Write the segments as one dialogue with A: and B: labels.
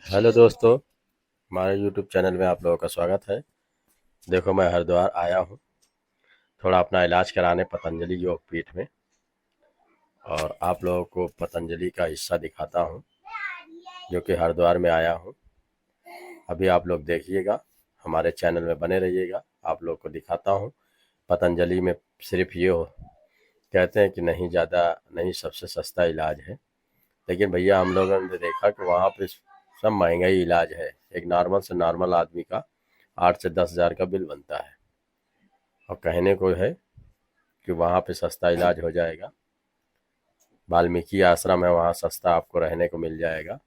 A: Hello दोस्तों, हमारे YouTube channel में आप लोगों का स्वागत है। देखो, मैं हरिद्वार आया हूँ थोड़ा अपना इलाज कराने पतंजलि योग पीठ में, और आप लोगों को पतंजलि का हिस्सा दिखाता हूँ जो कि हरिद्वार में आया हूँ। अभी आप लोग देखिएगा, हमारे चैनल में बने रहिएगा। आप लोग को दिखाता हूँ पतंजलि में सिर्फ ये हो, कहते हैं कि नहीं ज़्यादा नहीं, सबसे सस्ता इलाज है। लेकिन भैया, हम लोगों ने देखा कि वहाँ पे सब महंगा ही इलाज है। एक नॉर्मल से नॉर्मल आदमी का 8 से 10 हज़ार का बिल बनता है, और कहने को है कि वहाँ पे सस्ता इलाज हो जाएगा। वाल्मीकि आश्रम है, वहाँ सस्ता आपको रहने को मिल जाएगा।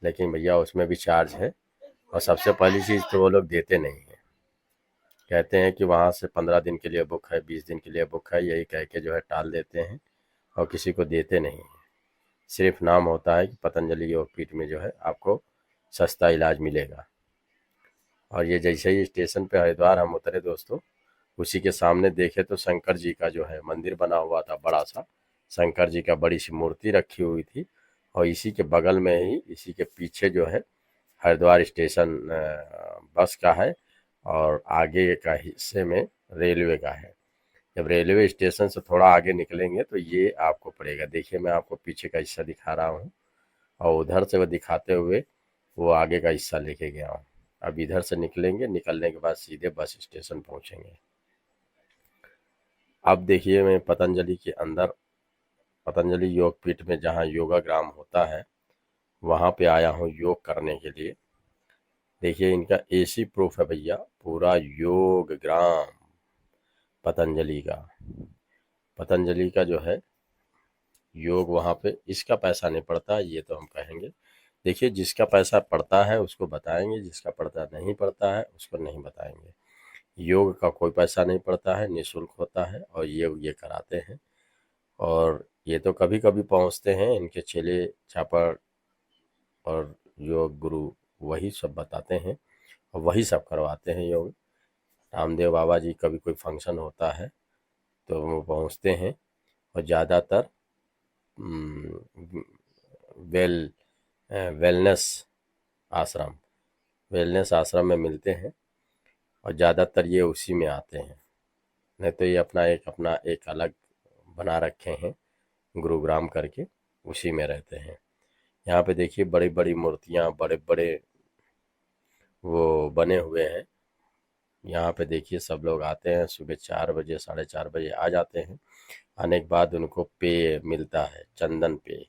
A: लेकिन भैया, उसमें भी चार्ज है। और सबसे पहली चीज़ तो वो लोग देते नहीं हैं। कहते हैं कि वहाँ से 15 दिन के लिए बुक है, 20 दिन के लिए बुक है, यही कह के जो है टाल देते हैं, और किसी को देते नहीं हैं। सिर्फ नाम होता है कि पतंजलि योग पीठ में जो है आपको सस्ता इलाज मिलेगा। और ये जैसे ही स्टेशन पे हरिद्वार हम उतरे दोस्तों, उसी के सामने देखे तो शंकर जी का जो है मंदिर बना हुआ था, बड़ा सा शंकर जी का बड़ी सी मूर्ति रखी हुई थी। और इसी के बगल में ही, इसी के पीछे जो है हरिद्वार स्टेशन बस का है, और आगे का हिस्से में रेलवे का है। जब रेलवे स्टेशन से थोड़ा आगे निकलेंगे तो ये आपको पड़ेगा। देखिए, मैं आपको पीछे का हिस्सा दिखा रहा हूँ, और उधर से वो दिखाते हुए वो आगे का हिस्सा लेके गया हूँ। अब इधर से निकलेंगे, निकलने के बाद सीधे बस स्टेशन पहुँचेंगे। अब देखिए, मैं पतंजलि के अंदर, पतंजलि योग पीठ में जहाँ योगाग्राम होता है, वहाँ पे आया हूँ योग करने के लिए। देखिए, इनका एसी प्रूफ है भैया, पूरा योग ग्राम पतंजलि का। पतंजलि का जो है योग, वहाँ पे इसका पैसा नहीं पड़ता, ये तो हम कहेंगे। देखिए, जिसका पैसा पड़ता है उसको बताएंगे, जिसका पड़ता नहीं पड़ता है उसको नहीं बताएंगे। योग का कोई पैसा नहीं पड़ता है, निःशुल्क होता है, और ये कराते हैं। और ये तो कभी कभी पहुंचते हैं, इनके चेले चापड़ और योग गुरु वही सब बताते हैं, और वही सब करवाते हैं योग। रामदेव बाबा जी कभी कोई फंक्शन होता है तो वो पहुंचते हैं, और ज़्यादातर वेल वेलनेस आश्रम वेलनेस आश्रम में मिलते हैं, और ज़्यादातर ये उसी में आते हैं। नहीं तो ये अपना एक अलग बना रखे हैं, गुरुग्राम करके, उसी में रहते हैं। यहाँ पे देखिए, बड़ी बड़ी मूर्तियाँ, बड़े बड़े वो बने हुए हैं। यहाँ पे देखिए, सब लोग आते हैं, सुबह 4 बजे 4:30 बजे आ जाते हैं। आने के बाद उनको पेय मिलता है, चंदन पेय,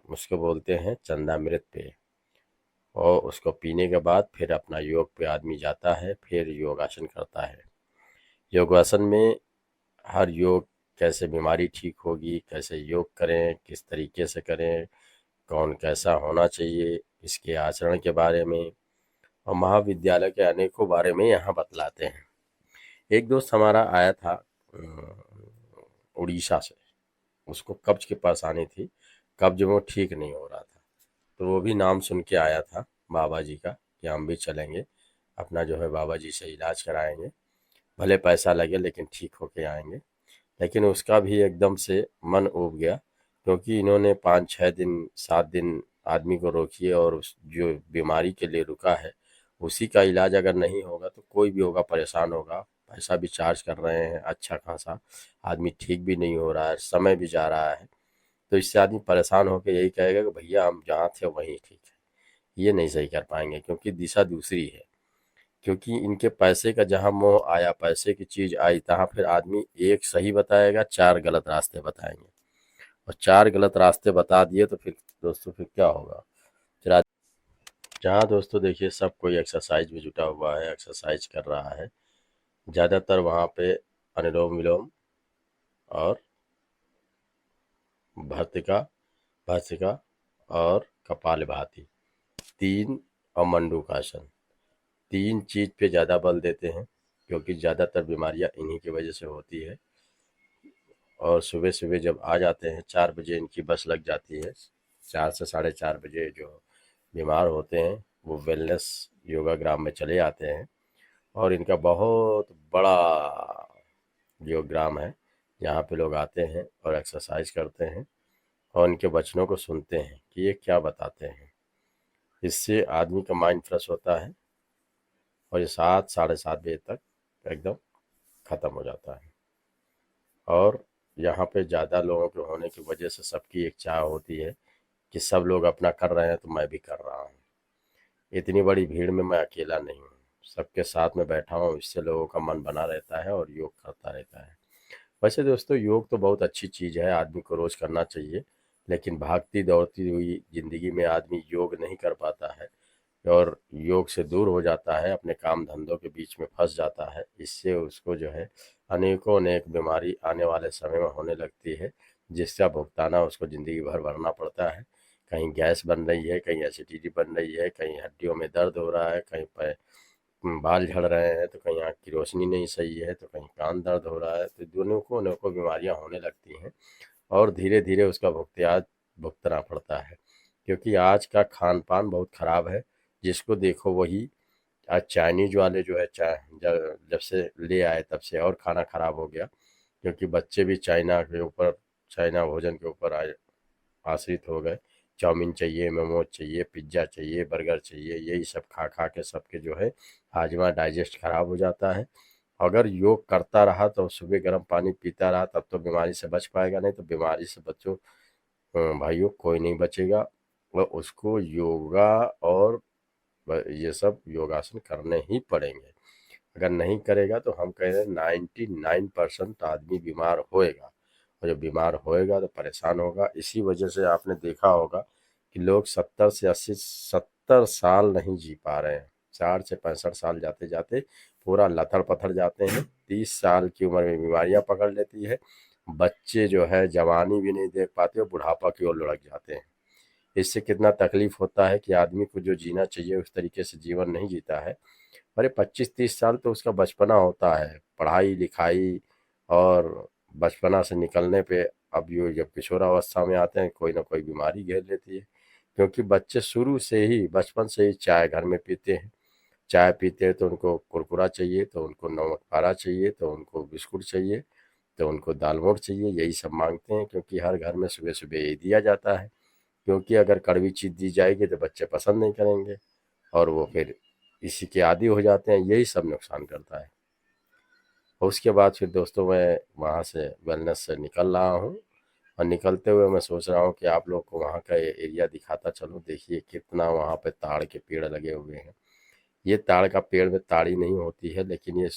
A: उसको बोलते हैं चंदामृत पेय। और उसको पीने के बाद फिर अपना योग पे आदमी जाता है, फिर योगासन करता है। योगासन में हर योग, कैसे बीमारी ठीक होगी, कैसे योग करें, किस तरीके से करें, कौन कैसा होना चाहिए, इसके आचरण के बारे में, और महाविद्यालय के अनेकों बारे में यहाँ बतलाते हैं। एक दोस्त हमारा आया था उड़ीसा से, उसको कब्ज की परेशानी थी, कब्ज में वो ठीक नहीं हो रहा था। तो वो भी नाम सुन के आया था बाबा जी का, कि हम भी चलेंगे, अपना जो है बाबा जी से इलाज कराएंगे, भले पैसा लगे लेकिन ठीक होके आएंगे। लेकिन उसका भी एकदम से मन उब गया, क्योंकि इन्होंने 5 6 दिन 7 दिन आदमी को रोकिए, और उस जो बीमारी के लिए रुका है उसी का इलाज अगर नहीं होगा तो कोई भी होगा परेशान होगा। पैसा भी चार्ज कर रहे हैं अच्छा खासा, आदमी ठीक भी नहीं हो रहा है, समय भी जा रहा है। तो इससे आदमी परेशान होकर यही कहेगा कि भैया, हम जहाँ थे वहीं ठीक है। ये नहीं सही कर पाएंगे, क्योंकि दिशा दूसरी है। क्योंकि इनके पैसे का जहाँ मोह आया, पैसे की चीज आई, तहाँ फिर आदमी एक सही बताएगा, 4 गलत रास्ते बताएंगे। और 4 गलत रास्ते बता दिए तो फिर दोस्तों, फिर क्या होगा। फिर जहाँ दोस्तों देखिए, सब कोई एक्सरसाइज में जुटा हुआ है, एक्सरसाइज कर रहा है। ज़्यादातर वहाँ पे अनुलोम विलोम और भस्त्रिका भस्त्रिका और कपालभाति, तीन, और मंडूकासन, 3 चीज़ पे ज़्यादा बल देते हैं, क्योंकि ज़्यादातर बीमारियाँ इन्हीं की वजह से होती है। और सुबह सुबह जब आ जाते हैं, 4 बजे इनकी बस लग जाती है। 4 से 4:30 बजे जो बीमार होते हैं वो वेलनेस योगाग्राम में चले आते हैं। और इनका बहुत बड़ा योगग्राम है, जहाँ पे लोग आते हैं और एक्सरसाइज करते हैं। और इनके वचनों को सुनते हैं कि ये क्या बताते हैं। इससे आदमी का माइंड फ्रेश होता है और ये 7 साढ़े 7 बजे तक एकदम ख़त्म हो जाता है। और यहाँ पे ज़्यादा लोगों के होने की वजह से सबकी एक चाह होती है कि सब लोग अपना कर रहे हैं तो मैं भी कर रहा हूँ। इतनी बड़ी भीड़ में मैं अकेला नहीं हूँ, सबके साथ में बैठा हूँ, इससे लोगों का मन बना रहता है और योग करता रहता है। वैसे दोस्तों योग तो बहुत अच्छी चीज़ है, आदमी को रोज़ करना चाहिए। लेकिन भागती दौड़ती हुई ज़िंदगी में आदमी योग नहीं कर पाता है और योग से दूर हो जाता है, अपने काम धंधों के बीच में फंस जाता है। इससे उसको जो है अनेकों अनेक बीमारी आने वाले समय में होने लगती है, जिसका भुगताना उसको ज़िंदगी भर भरना पड़ता है। कहीं गैस बन रही है, कहीं एसिडिटी बन रही है, कहीं हड्डियों में दर्द हो रहा है, कहीं बाल झड़ रहे हैं, तो कहीं आँख की रोशनी नहीं सही है, तो कहीं कान दर्द हो रहा है। तो दोनों को अनेकों बीमारियां होने लगती हैं और धीरे धीरे उसका भुगतान भुगतना पड़ता है, क्योंकि आज का खान पान बहुत ख़राब है। जिसको देखो वही आज चाइनीज वाले जो है जब जब से ले आए तब से और खाना ख़राब हो गया, क्योंकि बच्चे भी चाइना के ऊपर, चाइना भोजन के ऊपर आश्रित हो गए। चाउमीन चाहिए, मोमोज चाहिए, पिज्ज़ा चाहिए, बर्गर चाहिए, यही सब खा खा के सबके जो है हाजमा डाइजेस्ट खराब हो जाता है। अगर योग करता रहा तो सुबह गर्म पानी पीता रहा तब तो बीमारी से बच पाएगा, नहीं तो बीमारी से बच्चों भाइयों कोई नहीं बचेगा। और उसको योगा और ये सब योगासन करने ही पड़ेंगे। अगर नहीं करेगा तो हम कह रहे हैं 99% आदमी बीमार होएगा, और जब बीमार होएगा तो परेशान होगा। इसी वजह से आपने देखा होगा कि लोग 70 से 80 70 साल नहीं जी पा रहे हैं, 60 से 65 साल जाते जाते पूरा लथड़ पथड़ जाते हैं। 30 साल की उम्र में बीमारियां पकड़ लेती है, बच्चे जो है जवानी भी नहीं देख पाते और बुढ़ापा की ओर लुढ़क जाते हैं। इससे कितना तकलीफ होता है कि आदमी को जो जीना चाहिए उस तरीके से जीवन नहीं जीता है। अरे 25 30 साल तो उसका बचपना होता है, पढ़ाई लिखाई और बचपना से निकलने पे अब ये जब किशोरावस्था में आते हैं कोई ना कोई बीमारी घेर लेती है। क्योंकि बच्चे शुरू से ही बचपन से ही चाय घर में पीते हैं, चाय पीते हैं तो उनको कुरकुरा चाहिए, तो उनको नमक पारा चाहिए, तो उनको बिस्कुट चाहिए, तो उनको दाल मोठ चाहिए, यही सब मांगते हैं। क्योंकि हर घर में सुबह सुबह यही दिया जाता है। क्योंकि अगर कड़वी चीज़ दी जाएगी तो बच्चे पसंद नहीं करेंगे और वो फिर इसी के आदी हो जाते हैं, यही सब नुकसान करता है। और उसके बाद फिर दोस्तों मैं वहाँ से वेलनेस से निकल रहा हूँ, और निकलते हुए मैं सोच रहा हूँ कि आप लोग को वहाँ का एरिया दिखाता चलूँ। देखिए कितना वहाँ पे ताड़ के पेड़ लगे हुए हैं। ये ताड़ का पेड़ में ताड़ी नहीं होती है, लेकिन ये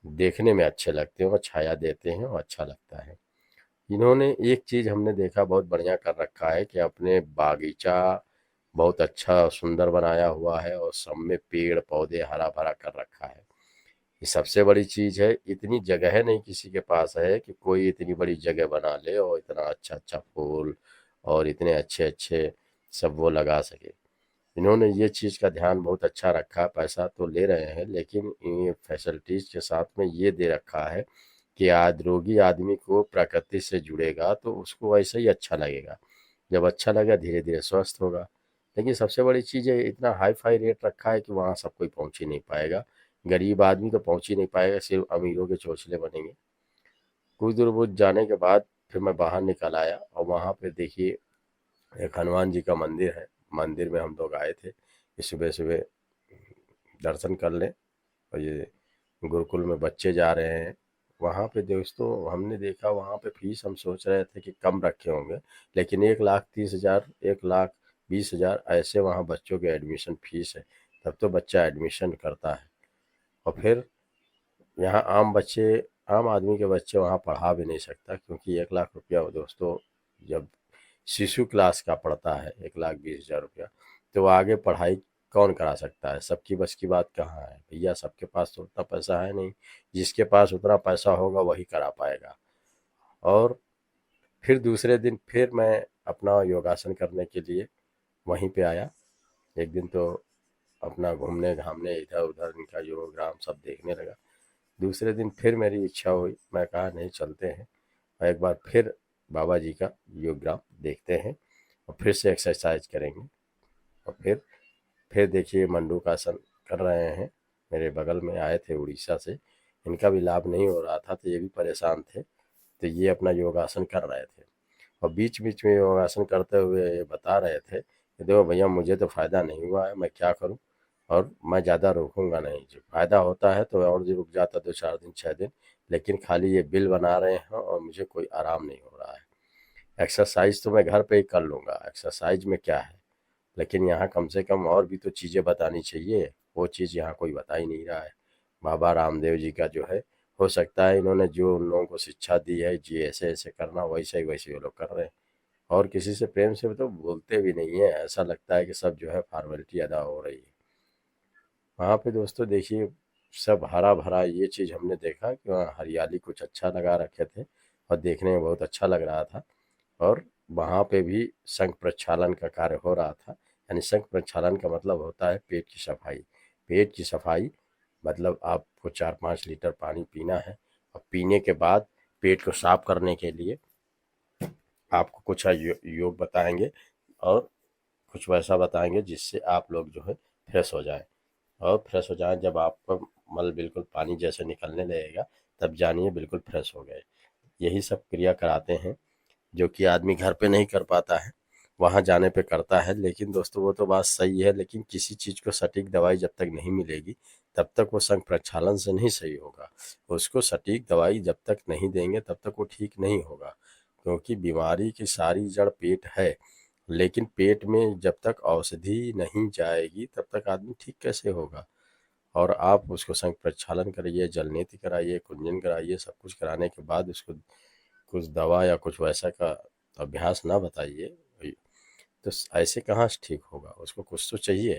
A: देखने में अच्छे लगते हैं और छाया देते हैं और अच्छा लगता है। इन्होंने एक चीज़ हमने देखा बहुत बढ़िया कर रखा है कि अपने बागीचा बहुत अच्छा सुंदर बनाया हुआ है और सब में पेड़ पौधे हरा भरा कर रखा है। ये सबसे बड़ी चीज़ है। इतनी जगह नहीं किसी के पास है कि कोई इतनी बड़ी जगह बना ले और इतना अच्छा अच्छा फूल और इतने अच्छे अच्छे सब वो लगा सके। इन्होंने ये चीज़ का ध्यान बहुत अच्छा रखा है। पैसा तो ले रहे हैं लेकिन ये फैसिलिटीज़ के साथ में ये दे रखा है कि आज रोगी आदमी को प्रकृति से जुड़ेगा तो उसको वैसे ही अच्छा लगेगा। जब अच्छा लगेगा धीरे धीरे स्वस्थ होगा। लेकिन सबसे बड़ी चीज़ है इतना हाई फाई रेट रखा है कि वहाँ सब कोई पहुँच ही नहीं पाएगा। गरीब आदमी तो पहुँच ही नहीं पाएगा, सिर्फ अमीरों के चोंचले बनेंगे। कुछ दूर वो जाने के बाद फिर मैं बाहर निकल आया और वहाँ पे देखिए एक हनुमान जी का मंदिर है। मंदिर में हम लोग आए थे कि सुबह सुबह दर्शन कर लें, और ये गुरुकुल में बच्चे जा रहे हैं। वहाँ पे दोस्तों हमने देखा वहाँ पे फीस हम सोच रहे थे कि कम रखे होंगे, लेकिन 1,30,000 1,20,000 ऐसे वहाँ बच्चों के एडमिशन फीस है। तब तो बच्चा एडमिशन करता है। और फिर यहाँ आम आदमी के बच्चे वहाँ पढ़ा भी नहीं सकता, क्योंकि 1,00,000 रुपया दोस्तों जब शिशु क्लास का पड़ता है, 1,20,000 रुपया, तो आगे पढ़ाई कौन करा सकता है। सबकी बस की बात कहाँ है भैया, सबके पास तो उतना पैसा है नहीं। जिसके पास उतना पैसा होगा वही करा पाएगा। और फिर दूसरे दिन फिर मैं अपना योगासन करने के लिए वहीं पे आया। एक दिन तो अपना घूमने घामने इधर उधर इनका योगग्राम सब देखने लगा। दूसरे दिन फिर मेरी इच्छा हुई, मैं कहा नहीं चलते हैं और एक बार फिर बाबा जी का योगग्राम देखते हैं और फिर से एक्सरसाइज करेंगे। और फिर देखिए मंडूकासन कर रहे हैं। मेरे बगल में आए थे उड़ीसा से, इनका भी लाभ नहीं हो रहा था तो ये भी परेशान थे, तो ये अपना योगासन कर रहे थे। और बीच बीच में योगासन करते हुए ये बता रहे थे कि देखो भैया मुझे तो फ़ायदा नहीं हुआ है, मैं क्या करूं, और मैं ज़्यादा रुकूंगा नहीं, जो फ़ायदा होता है तो और जो रुक जाता 2 4 दिन 6 दिन, लेकिन खाली ये बिल बना रहे हैं और मुझे कोई आराम नहीं हो रहा है। एक्सरसाइज तो मैं घर पे ही कर लूँगा, एक्सरसाइज में क्या है, लेकिन यहाँ कम से कम और भी तो चीज़ें बतानी चाहिए, वो चीज़ यहाँ कोई बता ही नहीं रहा है। बाबा रामदेव जी का जो है, हो सकता है इन्होंने जो उन लोगों को शिक्षा दी है जी ऐसे ऐसे करना, वैसे ही वैसे वो लोग कर रहे हैं, और किसी से प्रेम से तो बोलते भी नहीं है, ऐसा लगता है कि सब जो है फॉर्मेलिटी अदा हो रही है। वहाँ पे दोस्तों देखिए, सब हरा भरा, ये चीज़ हमने देखा कि वहाँ हरियाली कुछ अच्छा लगा रखे थे और देखने में बहुत अच्छा लग रहा था। और वहाँ पे भी शंख प्रक्षालन का कार्य हो रहा था। यानी शंख प्रक्षालन का मतलब होता है पेट की सफाई। पेट की सफाई मतलब आपको 4 5 लीटर पानी पीना है, और पीने के बाद पेट को साफ करने के लिए आपको कुछ योग बताएंगे, और कुछ वैसा बताएंगे जिससे आप लोग जो है फ्रेश हो जाएं। और फ्रेश हो जाएं, जब आपका मल बिल्कुल पानी जैसे निकलने लगेगा, तब जानिए बिल्कुल फ्रेश हो गए। यही सब क्रिया कराते हैं, जो कि आदमी घर पे नहीं कर पाता है, वहाँ जाने पे करता है। लेकिन दोस्तों वो तो बात सही है, लेकिन किसी चीज़ को सटीक दवाई जब तक नहीं मिलेगी, तब तक वो संग प्रक्षालन से नहीं सही होगा। उसको सटीक दवाई जब तक नहीं देंगे, तब तक वो ठीक नहीं होगा, क्योंकि बीमारी की सारी जड़ पेट है। लेकिन पेट में जब तक औषधि नहीं जाएगी, तब तक आदमी ठीक कैसे होगा। और आप उसको संग प्रक्षालन कराइए, जलनेति कराइए, कुंजन कराइए, सब कुछ कराने के बाद उसको कुछ दवा या कुछ वैसा का अभ्यास ना बताइए, तो ऐसे कहाँ से ठीक होगा, उसको कुछ तो चाहिए।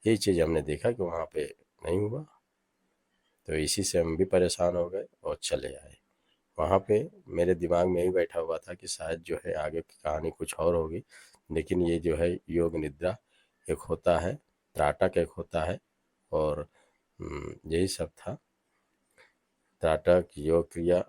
A: यही चीज़ हमने देखा कि वहाँ पे नहीं हुआ, तो इसी से हम भी परेशान हो गए और चले आए। वहाँ पे मेरे दिमाग में यही बैठा हुआ था कि शायद जो है आगे की कहानी कुछ और होगी, लेकिन ये जो है योग निद्रा एक होता है, त्राटक एक होता है, और यही सब था। त्राटक योग क्रिया